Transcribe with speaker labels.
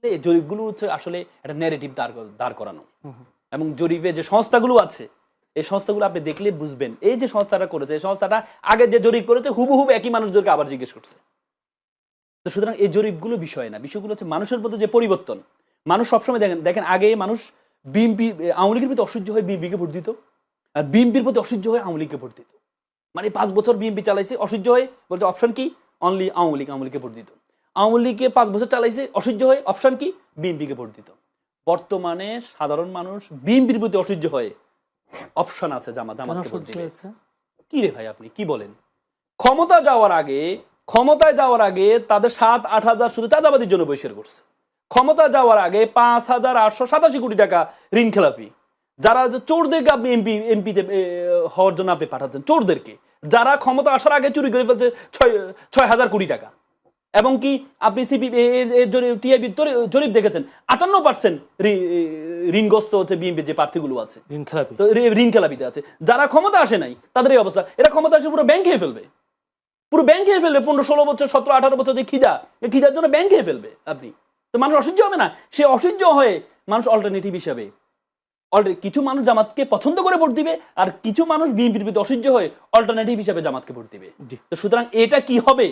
Speaker 1: এই জরিপগুলো হচ্ছে আসলে একটা ন্যারেটিভ দাঁড় করানো, এবং জরিপে যে সংস্থাগুলো আছে এই সংস্থাগুলো আপনি দেখলে বুঝবেন এই যে সংস্থাটা করেছে এই সংস্থাটা আগে যে জরিপ করেছে হুবহু একই মানুষদেরকে আবার জিজ্ঞেস করছে। তো সুতরাং এই জরিপগুলো বিষয় না, বিষয়গুলো হচ্ছে মানুষের মধ্যে যে পরিবর্তন। মানুষ সবসময় দেখেন দেখেন আগে মানুষ বিএনপি আওয়ামী লীগের প্রতি অসহ্য হয়ে বিএনপিকে ভোট দিত, আর বিএনপির প্রতি অসহ্য হয়ে আওয়ামী লীগকে ভোট দিত। মানে 5 বছর বিএনপি চালাইছে অসহ্য হয়ে বলছে অপশন কি অনলি আওয়ামী লীগকে ভোট দিত। আওয়ামী লীগকে 5 বছর চালাইছে অসহ্য হয়ে অপশন কি বিএনপিকে ভোট দিত। বর্তমানে সাধারণ মানুষ বিএনপির প্রতি অসহ্য হয়ে অপশন আছে জামাতকে ভোট দিবে। কি রে ভাই আপনি কি বলেন? ক্ষমতায় যাওয়ার আগে তাদের 7-8 হাজার শুধু চাঁদাবাদির জন্য বহিষ্কার করছে। ক্ষমতায় যাওয়ার আগে 5,887 কোটি টাকা ঋণ খেলাপি। যারা চোরদেরকে আপনি এমপিতে হওয়ার জন্য আপনি পাঠাচ্ছেন, চোরদেরকে যারা ক্ষমতা আসার আগে চুরি করে ফেলছে 6,000 কোটি টাকা। এবং কি আপনি টিআইবি জরিপ দেখেছেন 58% ঋণগ্রস্ত হচ্ছে বিএনপি যে প্রার্থীগুলো আছে ঋণ খেলাপিতে আছে। যারা ক্ষমতা আসে নাই তাদের এই অবস্থা, এরা ক্ষমতা আসে পুরো ব্যাংক খেয়ে ফেলবে, পুরো ব্যাংক খেয়ে ফেলবে। 15-16 বছর 17-18 বছর যে খিদা, এই খিদার জন্য ব্যাংক খেয়ে ফেলবে আপনি। তো মানুষ অসহ্য হবে না, সে অসহ্য হয়ে মানুষ অল্টারনেটিভ হিসাবে কিছু মানুষ জামাতকে পছন্দ করে ভোট দিবে, আর কিছু মানুষ বিএনপির প্রতি অসহ্য হয়ে অল্টারনেটিভ হিসাবে জামাতকে ভোট দিবে। তো সুতরাং এটা কি হবে